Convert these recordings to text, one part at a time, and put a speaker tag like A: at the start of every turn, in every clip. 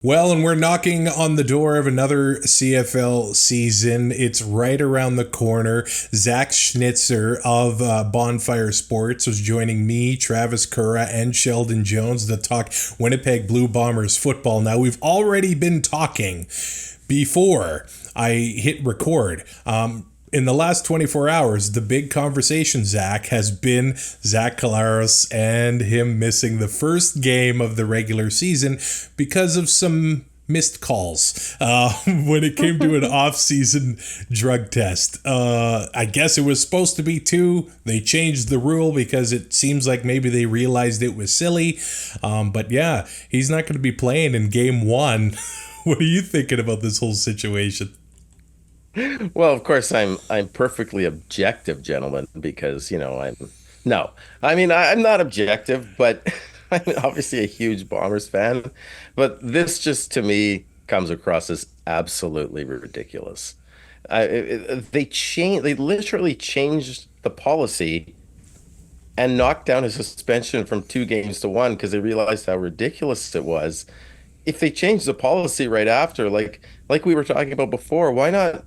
A: Well, and we're knocking on the door of another CFL season. It's right around the corner. Zach Schnitzer of Bonfire Sports was joining me, Travis Currah, and Sheldon Jones to talk Winnipeg Blue Bombers football. Now, we've already been talking before I hit record. In the last 24 hours, the big conversation, Zach, has been Zach Collaros and him missing the first game of the regular season because of some missed calls when it came to an off-season drug test. I guess it was supposed to be two. They changed the rule because it seems like maybe they realized it was silly. But yeah, he's not going to be playing in game one. What are you thinking about this whole situation?
B: Well, of course, I'm perfectly objective, gentlemen, because I'm no, I'm not objective, but I'm obviously a huge Bombers fan. But this just to me comes across as absolutely ridiculous. They literally changed the policy and knocked down his suspension from 2 games to one because they realized how ridiculous it was. If they changed the policy right after, like we were talking about before, why not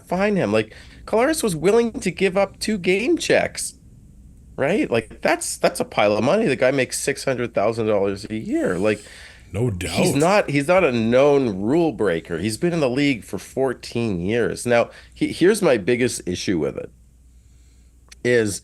B: fine him? Like Collaros was willing to give up 2 game checks, right? Like that's a pile of money. The guy makes $600,000 a year. Like
A: No
B: he's
A: doubt.
B: not he's not a known rule breaker. He's been in the league for 14 years. Now, here's my biggest issue with it is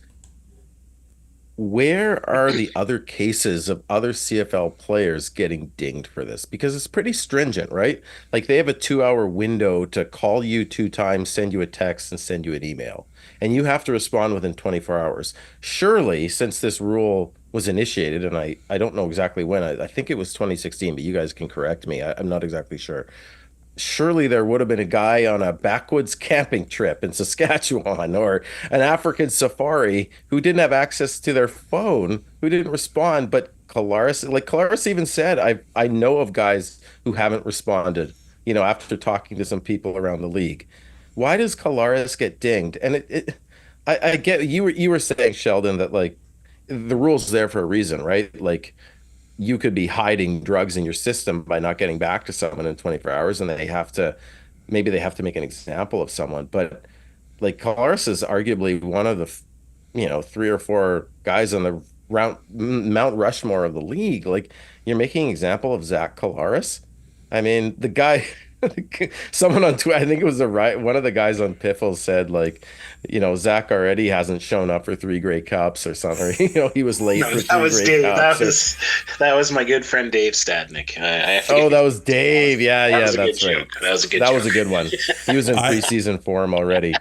B: where are the other cases of other CFL players getting dinged for this? Because it's pretty stringent, right? Like they have a 2 hour window to call you 2 times, send you a text, and send you an email. And you have to respond within 24 hours. Surely, since this rule was initiated, and I don't know exactly when, I think it was 2016, but you guys can correct me. I'm not exactly sure. Surely there would have been a guy on a backwoods camping trip in Saskatchewan or an African safari who didn't have access to their phone, who didn't respond. But Collaros even said, I know of guys who haven't responded, after talking to some people around the league. Why does Collaros get dinged? And I get you were saying, Sheldon, that like the rule's there for a reason, right? Like you could be hiding drugs in your system by not getting back to someone in 24 hours and maybe they have to make an example of someone, but like Colaris is arguably one of the 3 or 4 guys on the Mount Rushmore of the league. Like you're making an example of Zach Colaris. I mean, the guy, someone on Twitter, I think it was one of the guys on Piffle said like, Zach already hasn't shown up for 3 Grey Cups or something. Or, he was late
C: No,
B: for
C: that
B: three
C: was
B: Grey
C: Dave.
B: Cups. Or
C: That was my good friend Dave Stadnick. I forget.
B: oh, that was Dave. Yeah,
C: That
B: yeah,
C: was a good
B: that's right.
C: joke. That was a good
B: That was a
C: joke.
B: good one. He was in
A: I
B: preseason form already.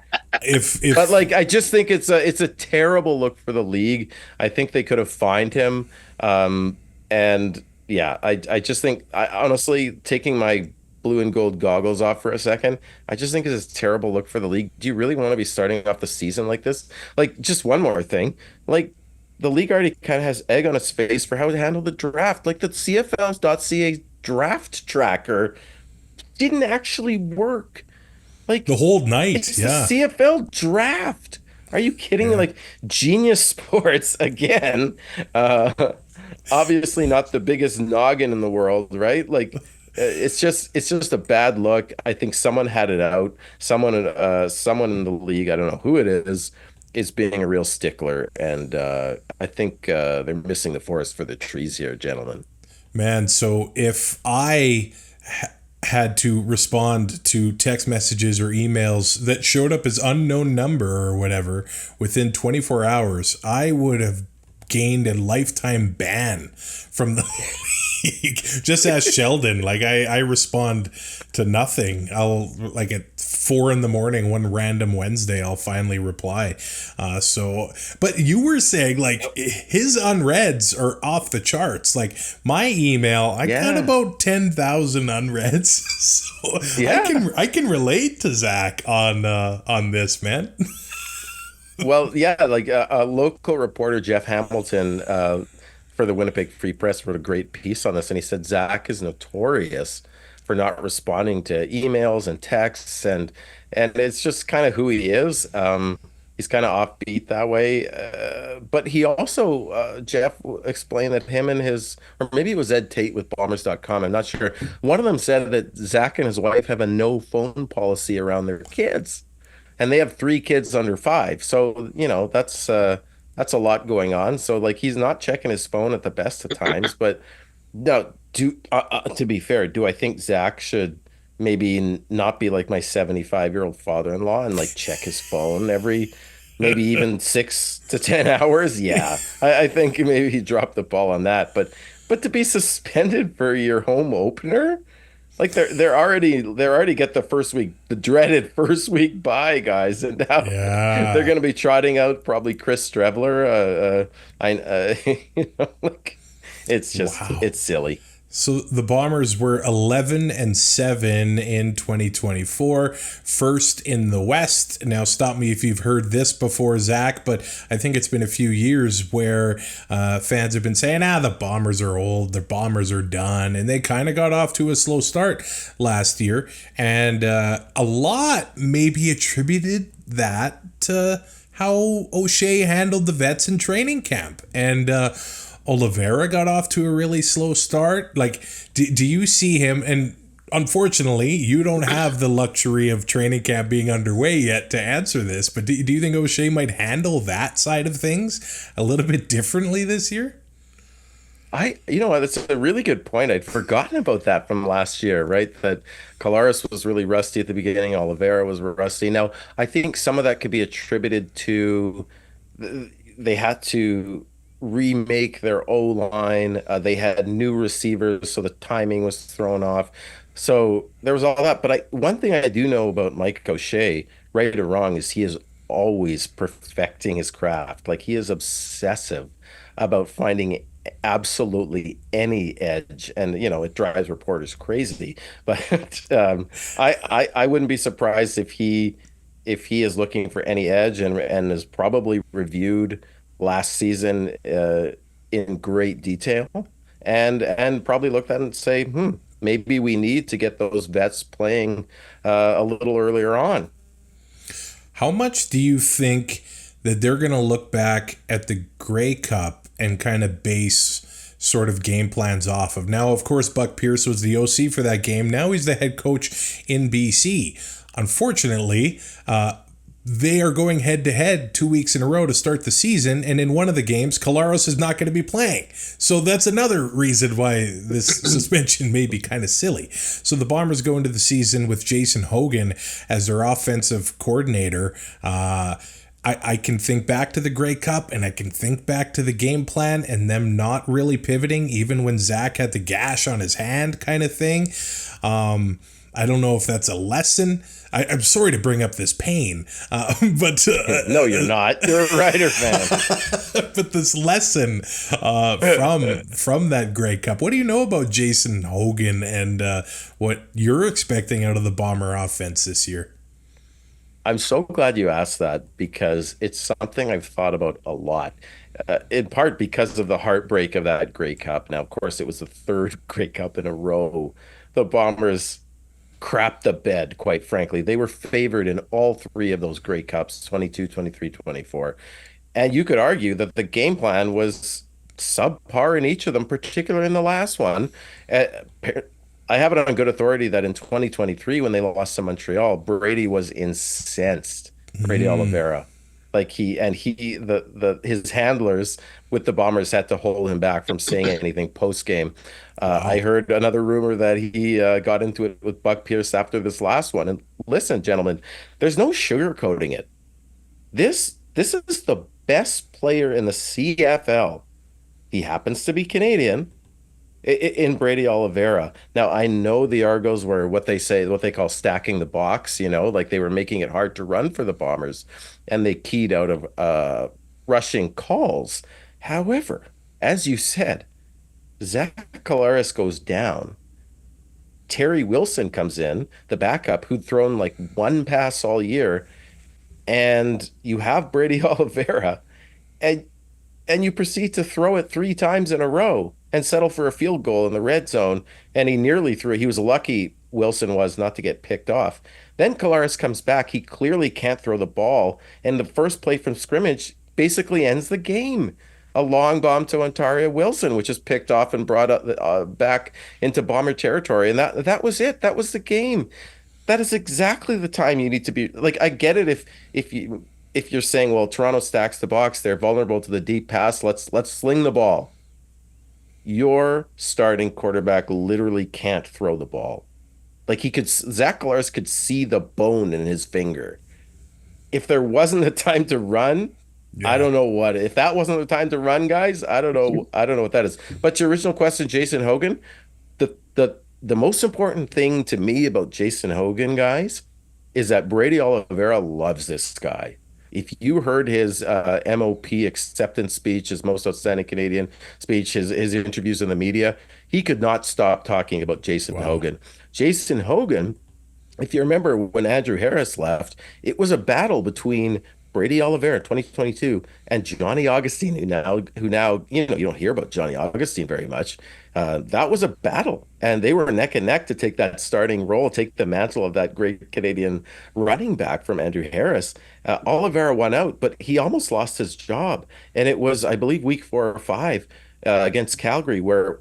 B: But
A: if
B: like I just think it's a terrible look for the league. I think they could have fined him. And yeah, I just think I honestly taking my blue and gold goggles off for a second, I just think it's a terrible look for the league. Do you really want to be starting off the season like this? Like just one more thing. Like the league already kind of has egg on its face for how to handle the draft. Like the CFL.ca draft tracker didn't actually work.
A: the
B: Like
A: whole night,
B: it's the
A: yeah,
B: CFL draft. Are you kidding me?
A: yeah.
B: Like Genius Sports again. Uh, Obviously not the biggest noggin in the world, right? Like it's just a bad look. I think someone had it out. Someone in the league, I don't know who it is being a real stickler, and I think they're missing the forest for the trees here, gentlemen.
A: Man, so if I had to respond to text messages or emails that showed up as unknown number or whatever within 24 hours, I would have gained a lifetime ban from the league. Just ask Sheldon. Like I respond to nothing. I'll like at 4 in the morning, one random Wednesday, I'll finally reply. But you were saying like his unreads are off the charts. Like my email, I got
B: Yeah,
A: about 10,000 unreads. So
B: yeah.
A: I can relate to Zach on this, man.
B: Well, yeah, like a local reporter, Jeff Hamilton, for the Winnipeg Free Press, wrote a great piece on this, and he said Zach is notorious for not responding to emails and texts, and it's just kind of who he is. He's kind of offbeat that way. But he also, Jeff explained that him and his, or maybe it was Ed Tate with Bombers.com, I'm not sure. One of them said that Zach and his wife have a no phone policy around their kids, and they have three kids under five. So, that's a lot going on. So like he's not checking his phone at the best of times, but no, to be fair, do I think Zach should maybe not be like my 75-year-old father-in-law and like check his phone every maybe even 6 to 10 hours? Yeah, I think maybe he dropped the ball on that. But to be suspended for your home opener, like they're already get the first week, the dreaded first week bye, guys, and now they're
A: Yeah.
B: going to be trotting out probably Chris Streveler. Like
A: Wow.
B: it's silly.
A: So the Bombers were 11-7 in 2024, first in the West. Now, stop me if you've heard this before, Zach, but I think it's been a few years where fans have been saying, the Bombers are old, the Bombers are done, and they kind of got off to a slow start last year, and a lot maybe attributed that to how O'Shea handled the vets in training camp, and Oliveira got off to a really slow start. Like, do you see him? And unfortunately, you don't have the luxury of training camp being underway yet to answer this. But do you think O'Shea might handle that side of things a little bit differently this year?
B: You know what? That's a really good point. I'd forgotten about that from last year, right? That Collaros was really rusty at the beginning. Oliveira was rusty. Now, I think some of that could be attributed to they had to remake their O line. They had new receivers, so the timing was thrown off. So there was all that. But one thing I do know about Mike O'Shea, right or wrong, is he is always perfecting his craft. Like he is obsessive about finding absolutely any edge, and it drives reporters crazy. But I wouldn't be surprised if he is looking for any edge, and has probably reviewed last season in great detail, and probably looked at it and say, maybe we need to get those vets playing a little earlier on.
A: How much do you think that they're going to look back at the Grey Cup and kind of base sort of game plans off of? Now, of course, Buck Pierce was the OC for that game. Now he's the head coach in BC. Unfortunately, they are going head to head 2 weeks in a row to start the season, and in one of the games, Collaros is not going to be playing. So that's another reason why this suspension may be kind of silly. So the Bombers go into the season with Jason Hogan as their offensive coordinator. I can think back to the Grey Cup, and I can think back to the game plan and them not really pivoting, even when Zach had the gash on his hand kind of thing. I don't know if that's a lesson. I'm sorry to bring up this pain, but
B: No, you're not. You're a Rider fan.
A: but this lesson from that Grey Cup. What do you know about Jason Hogan and what you're expecting out of the Bomber offense this year?
B: I'm so glad you asked that because it's something I've thought about a lot, in part because of the heartbreak of that Grey Cup. Now, of course, it was the third Grey Cup in a row. The Bombers crapped the bed, quite frankly. They were favored in all three of those Grey Cups, 22, 23, 24. And you could argue that the game plan was subpar in each of them, particularly in the last one. Uh, I have it on good authority that in 2023, when they lost to Montreal, Brady was incensed. Brady Oliveira, like his handlers with the Bombers had to hold him back from saying anything post game. I
A: Wow.
B: heard another rumor that he got into it with Buck Pierce after this last one. And listen, gentlemen, there's no sugarcoating it. This is the best player in the CFL. He happens to be Canadian in Brady Oliveira. Now, I know the Argos were what they call stacking the box, like they were making it hard to run for the Bombers, and they keyed out of rushing calls. However, as you said, Zach Collaros goes down. Terry Wilson comes in, the backup, who'd thrown like one pass all year, and you have Brady Oliveira, and and you proceed to throw it three times in a row. and settle for a field goal in the red zone. And he nearly threw. He was lucky, Wilson was, not to get picked off. Then Collaros comes back. He clearly can't throw the ball. And the first play from scrimmage basically ends the game. A long bomb to Ontario Wilson, which is picked off and brought up, back into Bomber territory. And that was it. That was the game. That is exactly the time you need to be like, I get it if you're saying, well, Toronto stacks the box, they're vulnerable to the deep pass, let's sling the ball. Your starting quarterback literally can't throw the ball. Like Zach Collaros could see the bone in his finger. If there wasn't a time to run, I don't know what. If that wasn't the time to run, guys, I don't know. I don't know what that is. But your original question, Jason Hogan, the most important thing to me about Jason Hogan, guys, is that Brady Oliveira loves this guy. If you heard his MOP acceptance speech, his most outstanding Canadian speech, his interviews in the media, he could not stop talking about Jason Hogan. Jason Hogan, if you remember when Andrew Harris left, it was a battle between Brady Oliveira 2022 and Johnny Augustine, who now you don't hear about Johnny Augustine very much. That was a battle, and they were neck and neck to take that starting role, take the mantle of that great Canadian running back from Andrew Harris. Oliveira won out, but he almost lost his job, and it was, I believe, week 4 or 5 against Calgary, where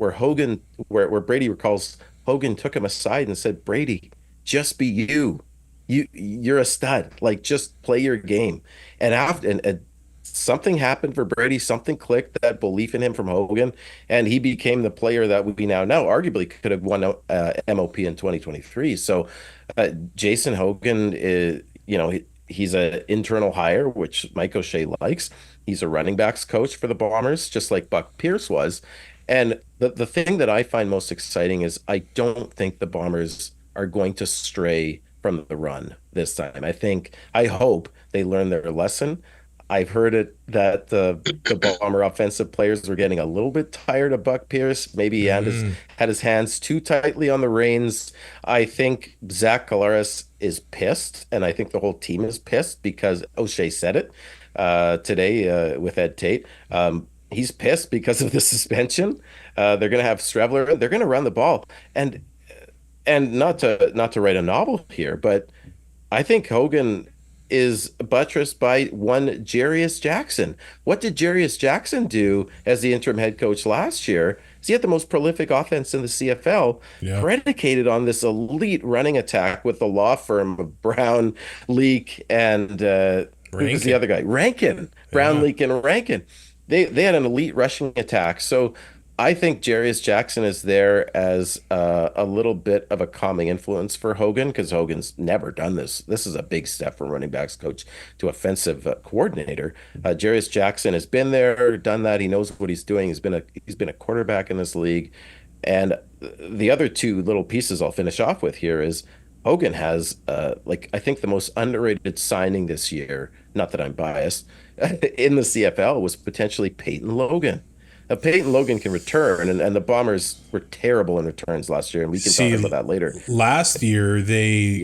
B: Brady recalls Hogan took him aside and said, "Brady, just be you. You're a stud. Like, just play your game." And something happened for Brady. Something clicked, that belief in him from Hogan, and he became the player that we now know. Arguably, could have won MOP in 2023. So, Jason Hogan is, he's an internal hire, which Mike O'Shea likes. He's a running backs coach for the Bombers, just like Buck Pierce was. And the thing that I find most exciting is I don't think the Bombers are going to stray from the run this time. I hope they learn their lesson. I've heard it that the Bomber offensive players were getting a little bit tired of Buck Pierce. Maybe he had his hands too tightly on the reins. I think Zach Collaros is pissed, and I think the whole team is pissed because O'Shea said it today with Ed Tate. He's pissed because of the suspension. They're going to have Streveler. They're going to run the ball, and not to write a novel here, but I think Hogan is buttressed by one Jarius Jackson. What did Jarius Jackson do as the interim head coach last year? He had the most prolific offense in the CFL, predicated on this elite running attack with the law firm of Brown, Leak, and who's the other guy? Rankin. Brown, Leak, and Rankin. They had an elite rushing attack. So I think Jarius Jackson is there as a little bit of a calming influence for Hogan, because Hogan's never done this. This is a big step from running backs coach to offensive coordinator. Jarius Jackson has been there, done that. He knows what he's doing. He's been a quarterback in this league. And the other two little pieces I'll finish off with here is Hogan has, I think the most underrated signing this year, not that I'm biased, in the CFL was potentially Peyton Logan. Peyton Logan can return, and the Bombers were terrible in returns last year, and we can talk about that later.
A: Last year, they,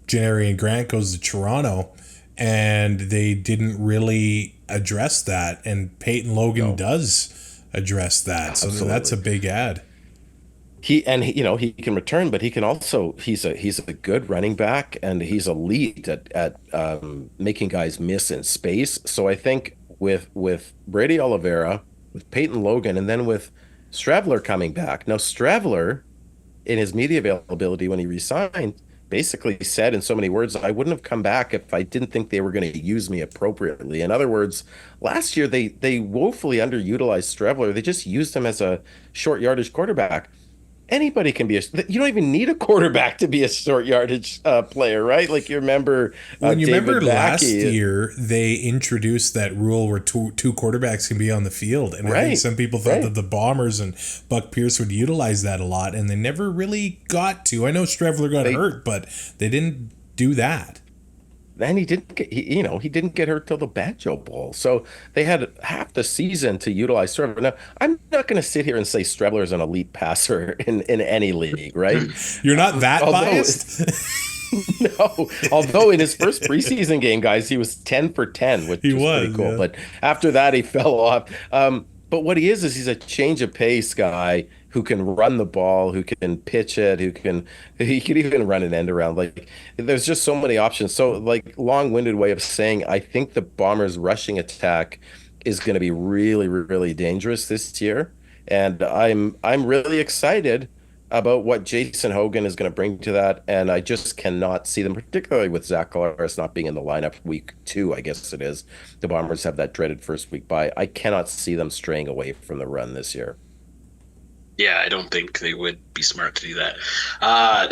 A: Janarian Grant goes to Toronto, and they didn't really address that, and Peyton Logan does address that, so that's a big add.
B: He can return, but he can also he's a good running back, and he's elite at making guys miss in space. So I think with Brady Oliveira, with Peyton Logan, and then with Streveler coming back. Now, Streveler, in his media availability when he resigned, basically said in so many words, I wouldn't have come back if I didn't think they were going to use me appropriately. In other words, last year they woefully underutilized Streveler. They just used him as a short yardage quarterback. Anybody can be you don't even need a quarterback to be a short yardage player, right? Like you remember
A: last year they introduced that rule where two quarterbacks can be on the field, and I think some people thought that the Bombers and Buck Pierce would utilize that a lot, and they never really got to. I know Streveler got hurt, but they didn't do that.
B: And he didn't get hurt till the Banjo Bowl. So they had half the season to utilize Streveler. Now, I'm not going to sit here and say Streveler is an elite passer in any league, right?
A: You're not that biased?
B: No. Although in his first preseason game, guys, he was 10 for 10, which was pretty cool. Yeah. But after that, he fell off. But what he is he's a change of pace guy who can run the ball, who can pitch it, he can even run an end around. Like there's just so many options. So like long-winded way of saying I think the Bombers rushing attack is going to be really, really dangerous this year. And I'm really excited about what Jason Hogan is going to bring to that. And I just cannot see them, particularly with Zach Collaros not being in the lineup week 2, I guess it is. The Bombers have that dreaded first week bye. I cannot see them straying away from the run this year.
C: Yeah, I don't think they would be smart to do that.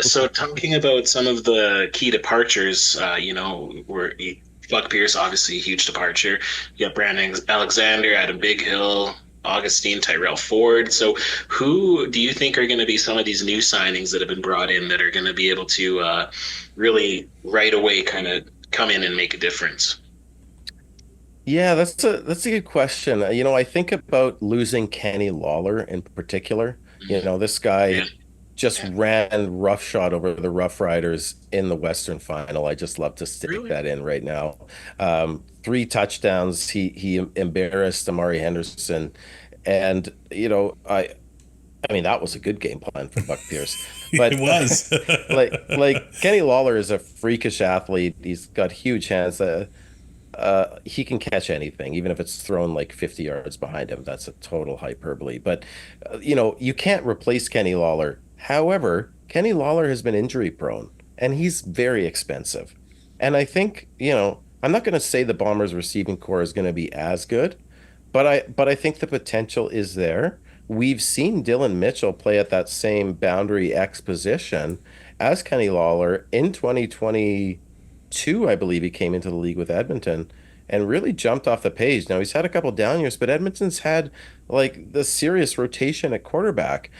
C: So talking about some of the key departures, Buck Pierce, obviously a huge departure. You got Brandon Alexander, Adam Bighill, Augustine, Tyrell Ford. So who do you think are going to be some of these new signings that have been brought in that are going to be able to really right away kind of come in and make a difference?
B: Yeah, that's a good question. I think about losing Kenny Lawler in particular. This
C: Yeah,
B: guy just
C: yeah.
B: ran roughshod over the Rough Riders in the Western Final. I just love to stick
C: Really?
B: that in right now. 3 touchdowns. He embarrassed Amari Henderson, and I mean that was a good game plan from Buck Pierce.
A: It
B: But
A: was.
B: like Kenny Lawler is a freakish athlete. He's got huge hands. He can catch anything, even if it's thrown like 50 yards behind him. That's a total hyperbole. But, you can't replace Kenny Lawler. However, Kenny Lawler has been injury prone and he's very expensive. And I think, I'm not going to say the Bombers receiving core is going to be as good, but I think the potential is there. We've seen Dylan Mitchell play at that same boundary X position as Kenny Lawler in 2022, I believe he came into the league with Edmonton and really jumped off the page. Now he's had a couple down years, but Edmonton's had like the serious rotation at quarterback.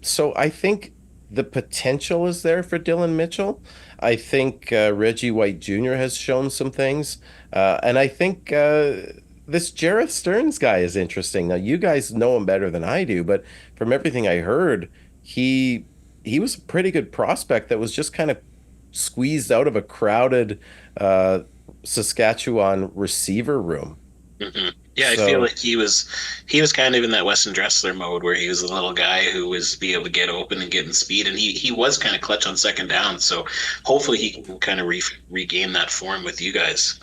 B: So I think the potential is there for Dylan Mitchell. I think Reggie White Jr. has shown some things. And I think this Jareth Stearns guy is interesting. Now, you guys know him better than I do, but from everything I heard, he he was a pretty good prospect that was just kind of squeezed out of a crowded uh, Saskatchewan receiver room.
C: Yeah, I feel
B: So
C: like he was kind of in that Weston Dressler mode where he was a little guy who was be able to get open and get in speed, and he was kind of clutch on second down. So hopefully he can kind of regain that form with you guys.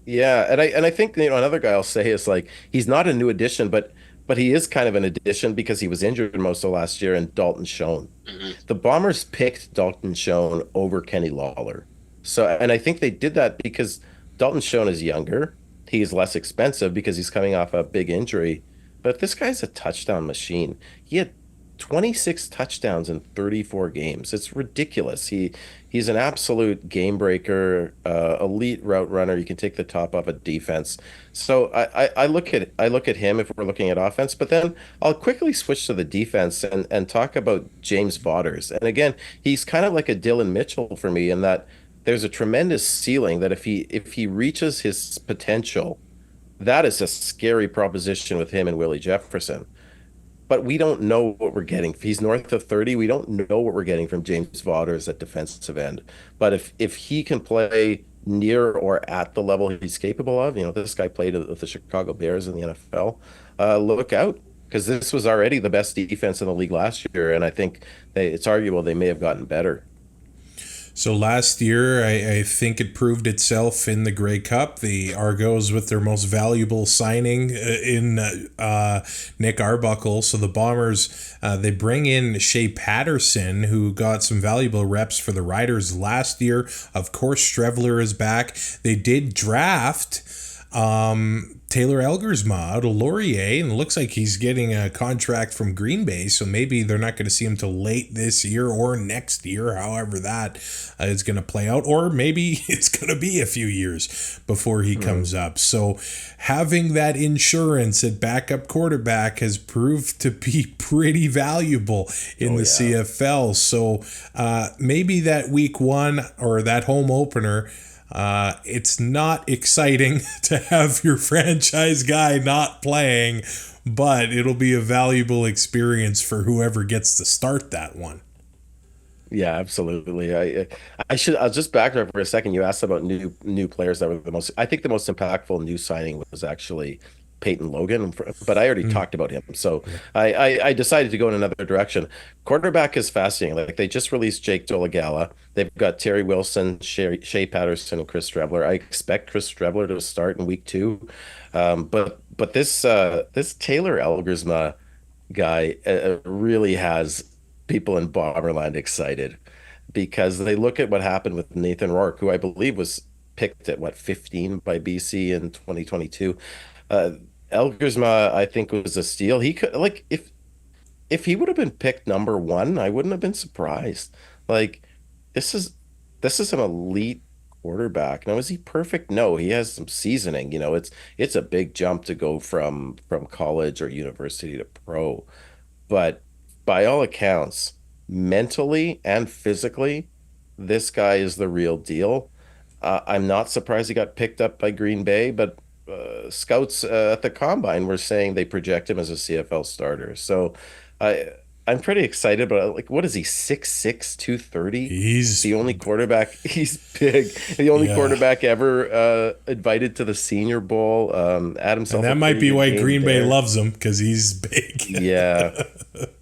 B: yeah, and I think another guy I'll say is like he's not a new addition, but he is kind of an addition because he was injured most of last year, and Dalton Schoen.
C: Mhm.
B: The Bombers picked Dalton Schoen over Kenny Lawler. So, and I think they did that because Dalton Schoen is younger. He's less expensive because he's coming off a big injury. But this guy's a touchdown machine. He had 26 touchdowns in 34 games. It's ridiculous. He's an absolute game breaker, elite route runner. You can take the top off a defense. So I look at him if we're looking at offense, but then I'll quickly switch to the defense and talk about James Vaughters. And again, he's kind of like a Dylan Mitchell for me in that there's a tremendous ceiling that if he reaches his potential, that is a scary proposition with him and Willie Jefferson. But we don't know what we're getting. If he's north of 30, we don't know what we're getting from James Vaughters at defensive end. But if he can play near or at the level he's capable of, this guy played with the Chicago Bears in the NFL. Look out, because this was already the best defense in the league last year, and I think it's arguable they may have gotten better.
A: So last year, I think it proved itself in the Grey Cup. The Argos with their most valuable signing in Nick Arbuckle. So the Bombers, they bring in Shea Patterson, who got some valuable reps for the Riders last year. Of course, Strevler is back. They did draft Taylor Elgersma out of Laurier, and it looks like he's getting a contract from Green Bay, so maybe they're not going to see him till late this year or next year, however that is going to play out, or maybe it's going to be a few years before he comes up. So having that insurance at backup quarterback has proved to be pretty valuable in
B: Oh
A: the
B: yeah.
A: CFL. So maybe that week one or that home opener, it's not exciting to have your franchise guy not playing, but it'll be a valuable experience for whoever gets to start that one.
B: Yeah, absolutely. I'll just back up for a second. You asked about new players that were the most. I think the most impactful new signing was actually Peyton Logan, but I already talked about him. So I decided to go in another direction. Quarterback is fascinating. Like they just released Jake Dolegala. They've got Terry Wilson, Shea Patterson, and Chris Streveler. I expect Chris Streveler to start in week 2. But this Taylor Elgersma guy really has people in Bomberland excited because they look at what happened with Nathan Rourke, who I believe was picked at what 15 by BC in 2022. Uh, Elgersma, I think, was a steal. He could like if he would have been picked number 1, I wouldn't have been surprised. Like this is this is an elite quarterback. Now, is he perfect? No, he has some seasoning. It's a big jump to go from college or university to pro. But by all accounts, mentally and physically, this guy is the real deal. I'm not surprised he got picked up by Green Bay, but scouts at the combine were saying they project him as a CFL starter. So I I'm pretty excited, but like, what is he, 6'6", 230?
A: He's
B: The only quarterback, he's big. The only
A: yeah.
B: quarterback ever invited to the Senior Bowl. Had
A: And
B: himself a
A: that might
B: pretty
A: be
B: good
A: why
B: game
A: Green Bay
B: there.
A: loves him because he's big.
B: Yeah.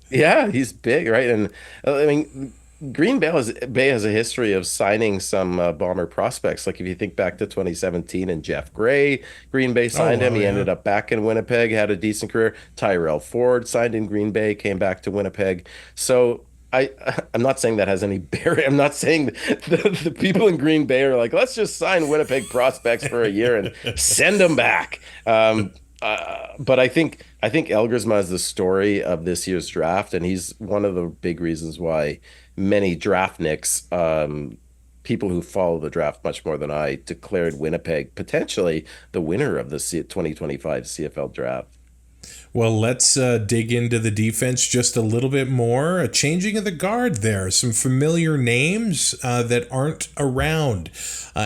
B: Yeah, he's big, right? And I mean, Bay has a history of signing some Bomber prospects. Like if you think back to 2017 and Jeff Gray, Green Bay
A: Oh,
B: signed him.
A: wow,
B: He
A: yeah.
B: ended up back in Winnipeg, had a decent career. Tyrell Ford signed in Green Bay, came back to Winnipeg. So I'm not saying that has any bearing. I'm not saying the people in Green Bay are like, let's just sign Winnipeg prospects for a year and send them back. But I think Elgersma is the story of this year's draft, and he's one of the big reasons why many draftniks, people who follow the draft much more than I, declared Winnipeg potentially the winner of the 2025 CFL draft.
A: Well, let's dig into the defense just a little bit more. A changing of the guard there. Some familiar names that aren't around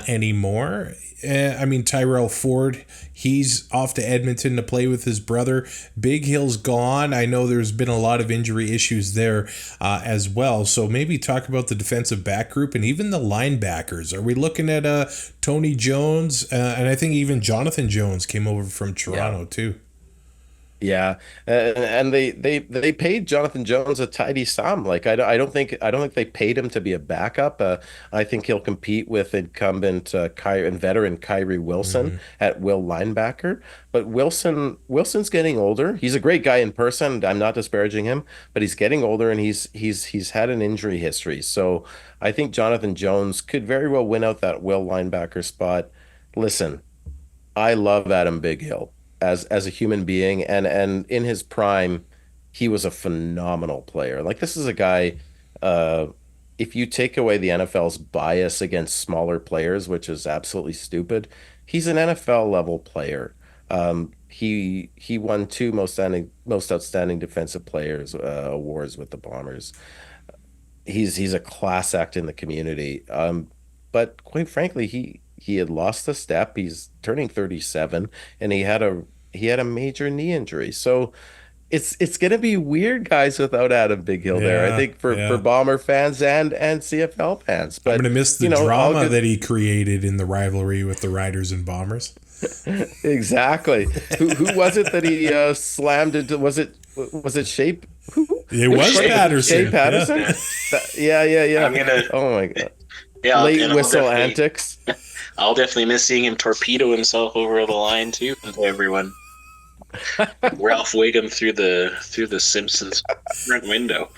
A: anymore. I mean, Tyrell Ford, he's off to Edmonton to play with his brother. Big Hill's gone. I know there's been a lot of injury issues there as well. So maybe talk about the defensive back group and even the linebackers. Are we looking at Tony Jones? And I think even Jonathan Jones came over from
B: Yeah.
A: Toronto too.
B: Yeah, and they paid Jonathan Jones a tidy sum. Like I don't think they paid him to be a backup. I think he'll compete with incumbent and veteran Kyrie Wilson at will linebacker. But Wilson's getting older. He's a great guy in person. I'm not disparaging him, but he's getting older and he's had an injury history. So I think Jonathan Jones could very well win out that will linebacker spot. Listen, I love Adam Big Hill as a human being, and in his prime, he was a phenomenal player. Like this is a guy, uh, if you take away the NFL's bias against smaller players, which is absolutely stupid, he's an NFL level player. He won 2 most outstanding defensive players awards with the Bombers. He's a class act in the community. But quite frankly, he had lost a step. He's turning 37, and he had a major knee injury. So it's gonna be weird, guys, without Adam Big Hill there. I
A: Yeah,
B: think for
A: yeah.
B: Bomber fans and CFL fans.
A: I'm
B: But
A: gonna miss the
B: all
A: drama
B: good.
A: that he created in the rivalry with the Riders and Bombers.
B: Exactly. Who was it that he slammed into? Was it Shape?
A: It
B: Who
A: was
B: was it? Shea
A: Patterson. Yeah.
B: Patterson? Yeah, yeah,
C: I'm
B: yeah.
C: gonna,
B: Oh my God.
C: yeah,
B: Late
C: and I'll
B: whistle
C: definitely,
B: antics.
C: I'll definitely miss seeing him torpedo himself over the line too. To everyone, Ralph Wiggum through the Simpsons front window.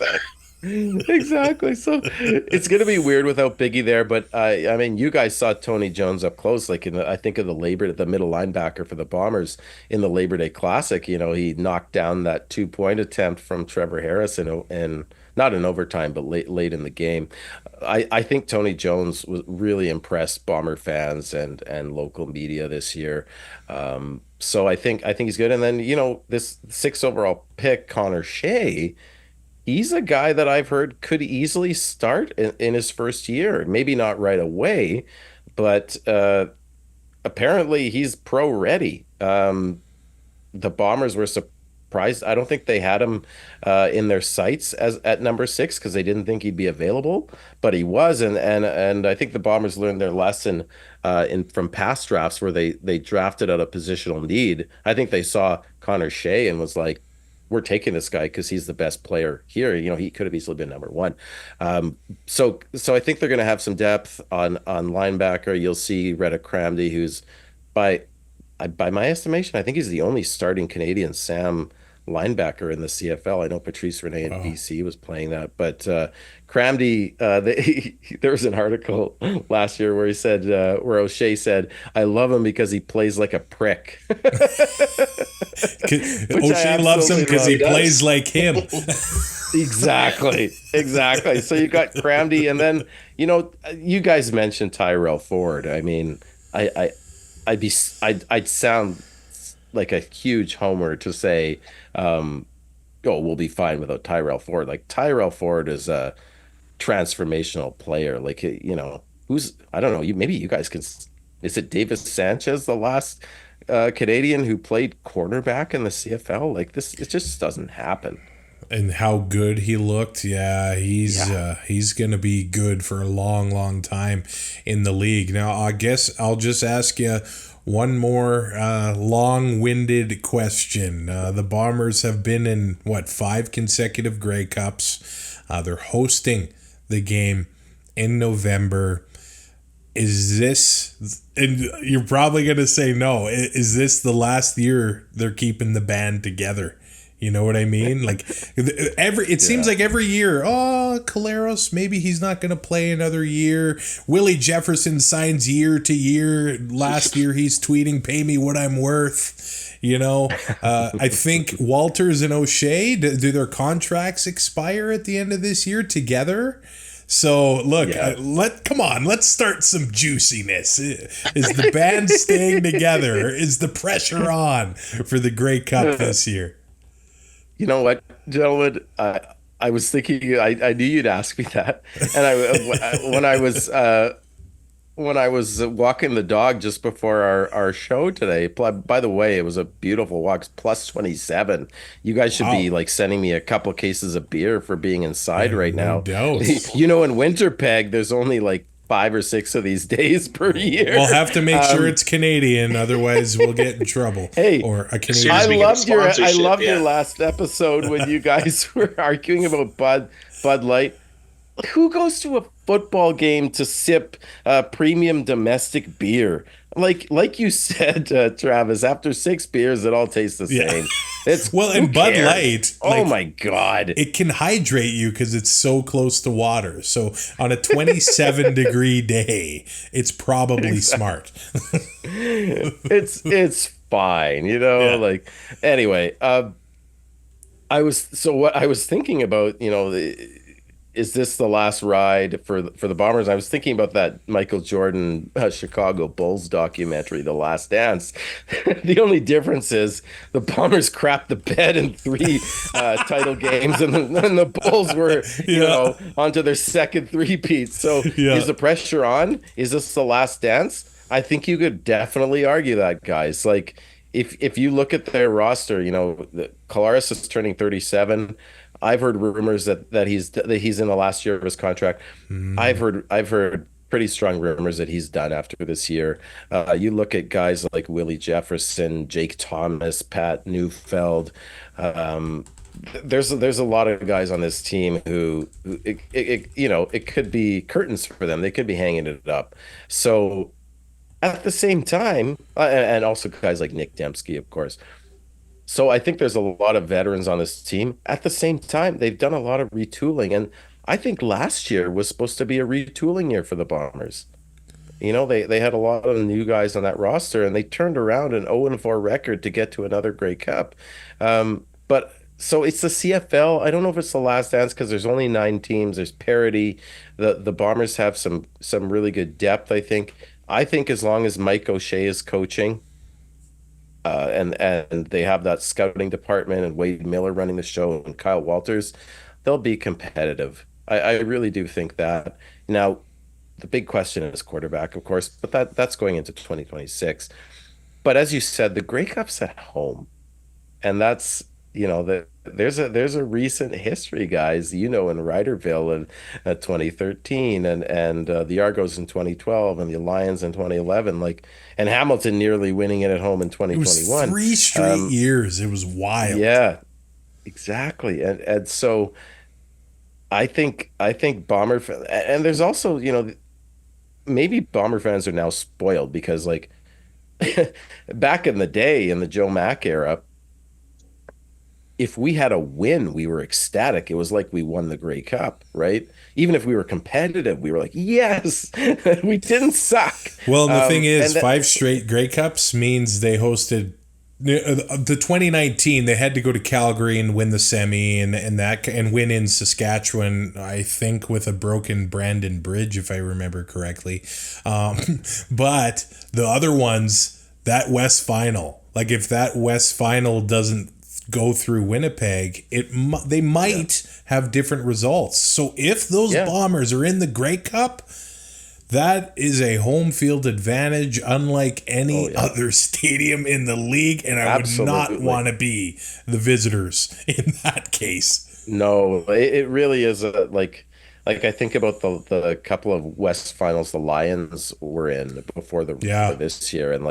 B: Exactly. So it's gonna be weird without Biggie there, but I mean, you guys saw Tony Jones up close, like I think of the middle linebacker for the Bombers in the Labor Day Classic. He knocked down that 2-point attempt from Trevor Harris and not in overtime, but late in the game. I think Tony Jones was really impressed Bomber fans and local media this year. So I think he's good. And then this 6th overall pick, Connor Shea. He's a guy that I've heard could easily start in his first year. Maybe not right away, but apparently he's pro ready. The Bombers were surprised surprised. I don't think they had him in their sights as at number 6 because they didn't think he'd be available, but he was, and I think the Bombers learned their lesson in from past drafts where they drafted out of positional need. I think they saw Connor Shea and was like, we're taking this guy because he's the best player here. He could have easily been number 1. So I think they're going to have some depth on linebacker. You'll see Retta Cramdy, who's by by my estimation, I think he's the only starting Canadian Sam linebacker in the CFL. I know Patrice Rene in BC was playing that, but Cramdy, there was an article last year where he said, where O'Shea said, "I love him because he plays like a prick."
A: O'Shea loves him because he plays like him.
B: Exactly. So you got Cramdy, and then you guys mentioned Tyrell Ford. I mean, I'd sound like a huge homer to say, oh, we'll be fine without Tyrell Ford. Like, Tyrell Ford is a transformational player. Like, who's, I don't know, maybe you guys can, is it Davis Sanchez, the last Canadian who played cornerback in the CFL? Like, it just doesn't happen.
A: And how good he looked. Yeah, he's going to be good for a long, long time in the league. Now, I guess I'll just ask you one more long-winded question. The Bombers have been in, 5 consecutive Grey Cups. They're hosting the game in November. Is this, and you're probably going to say no, is this the last year they're keeping the band together? You know what I mean? Like, it seems like every year, Collaros, maybe he's not going to play another year. Willie Jefferson signs year to year. Last year he's tweeting, "Pay me what I'm worth." I think Walters and O'Shea, do their contracts expire at the end of this year together? So look, come on, let's start some juiciness. Is the band staying together? Is the pressure on for the Grey Cup this year?
B: You know what, gentlemen? I was thinking, I knew you'd ask me that, and when I was walking the dog just before our show today. By the way, it was a beautiful walk. It's plus 27. You guys should be like sending me a couple cases of beer for being inside right now. In Winnipeg, there's only like 5 or 6 of these days per year.
A: We'll have to make sure it's Canadian, otherwise we'll get in trouble.
B: Hey,
A: or a Canadian.
B: I loved your last episode when you guys were arguing about Bud Light. Who goes to a football game to sip premium domestic beer? Like you said, Travis, after 6 beers, it all tastes the same. It's
A: and Bud Light.
B: Oh my God!
A: It can hydrate you because it's so close to water. So on a 27-degree day, it's probably smart.
B: It's fine, Like, anyway, I was thinking about, is this the last ride for the Bombers? I was thinking about that Michael Jordan Chicago Bulls documentary, The Last Dance. The only difference is the Bombers crapped the bed in 3 title games, and the Bulls were, onto their second three-peat. So is the pressure on? Is this the last dance? I think you could definitely argue that, guys. Like, if you look at their roster, Collaros is turning 37. I've heard rumors that he's in the last year of his contract. I've heard pretty strong rumors that he's done after this year. You look at guys like Willie Jefferson, Jake Thomas, Pat Neufeld. There's a lot of guys on this team who it could be curtains for them. They could be hanging it up. So at the same time, and also guys like Nick Dembski, of course. So I think there's a lot of veterans on this team. At the same time, they've done a lot of retooling. And I think last year was supposed to be a retooling year for the Bombers. They had a lot of new guys on that roster, and they turned around an 0-4 record to get to another Grey Cup. But so it's the CFL. I don't know if it's the last dance because there's only 9 teams. There's parity. The Bombers have some really good depth, I think. I think as long as Mike O'Shea is coaching, and they have that scouting department and Wade Miller running the show and Kyle Walters, they'll be competitive. I really do think that. Now, the big question is quarterback, of course, but that's going into 2026. But as you said, the Grey Cup's at home, and that's there's a recent history, guys, in Ryderville in 2013, and the Argos in 2012, and the Lions in 2011, and Hamilton nearly winning it at home in
A: It was
B: 2021.
A: 3 straight years. It was wild.
B: Yeah, exactly. And so I think and there's also, maybe Bomber fans are now spoiled because back in the day, in the Joe Mack era, if we had a win, we were ecstatic. It was like we won the Grey Cup, right? Even if we were competitive, we were like, yes, we didn't suck.
A: Well, the thing is,
B: and
A: 5 straight Grey Cups means they hosted the 2019. They had to go to Calgary and win the semi, and win in Saskatchewan, I think, with a broken Brandon Bridge, if I remember correctly. But the other ones, that West Final, if that West Final doesn't go through Winnipeg, they might have different results. So if those Bombers are in the Grey Cup, that is a home field advantage unlike any other stadium in the league, and I would not want to be the visitors in that case.
B: No, it really is I think about the couple of West Finals the Lions were in before this year, and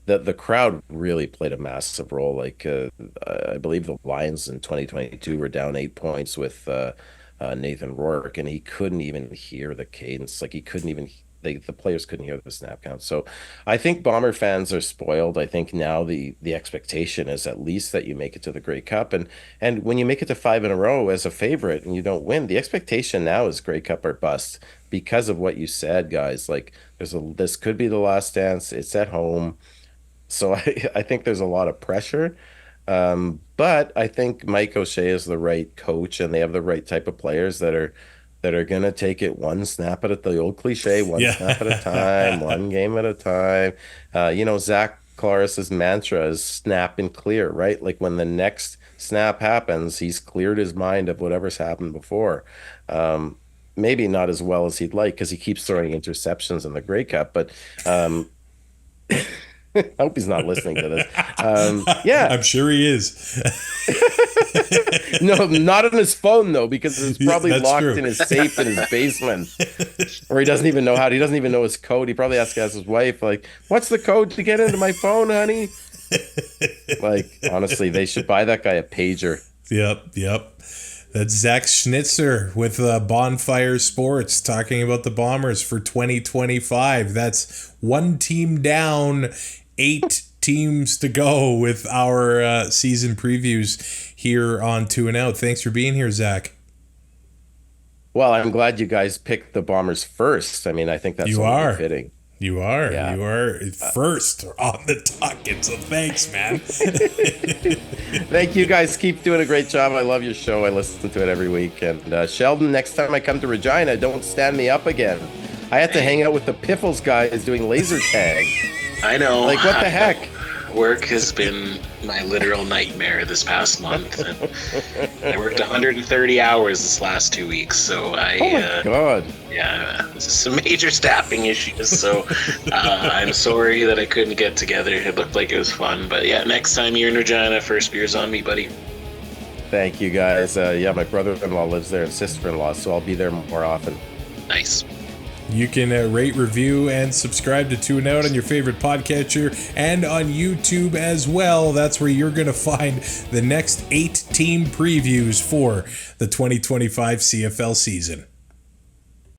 B: the crowd really played a massive role. I believe the Lions in 2022 were down 8 points with Nathan Rourke, and he couldn't even hear the cadence. He couldn't even. The players couldn't hear the snap count. So I think Bomber fans are spoiled. I think now the expectation is at least that you make it to the Grey Cup, and when you make it to 5 in a row as a favorite and you don't win, the expectation now is Grey Cup or bust because of what you said, guys. This could be the last dance. It's at home. So I think there's a lot of pressure. But I think Mike O'Shea is the right coach, and they have the right type of players that are going to take it one snap at the old cliche, one snap at a time, one game at a time. Zach Collaros' mantra is snap and clear, right? When the next snap happens, he's cleared his mind of whatever's happened before. Maybe not as well as he'd like because he keeps throwing interceptions in the Grey Cup, but I hope he's not listening to this.
A: I'm sure he is.
B: No, not on his phone though, because it's probably locked
A: true.
B: in his safe in his basement, or he doesn't even know he doesn't even know his code. He probably has to ask his wife, "What's the code to get into my phone, honey?" Honestly, they should buy that guy a pager.
A: Yep. That's Zach Schnitzer with Bonfire Sports talking about the Bombers for 2025. That's one team down, 8 teams to go with our season previews here on Two and Out. Thanks for being here, Zach.
B: Well, I'm glad you guys picked the Bombers first. I mean, I think that's only fitting.
A: You are. Yeah. You are first on the docket, so thanks, man.
B: Thank you, guys. Keep doing a great job. I love your show. I listen to it every week. And Sheldon, next time I come to Regina, don't stand me up again. I had to hang out with the Piffles guys doing laser tag.
C: I know.
B: What the heck?
C: Work has been my literal nightmare this past month. And I worked 130 hours this last 2 weeks, so
B: Oh my God.
C: Yeah, some major staffing issues. So I'm sorry that I couldn't get together. It looked like it was fun, but yeah, next time you're in Regina, first beer's on me, buddy.
B: Thank you, guys. My brother-in-law lives there and sister-in-law, so I'll be there more often.
C: Nice.
A: You can rate, review, and subscribe to Two and Out on your favorite podcatcher and on YouTube as well. That's where you're going to find the next 8 team previews for the 2025 CFL season.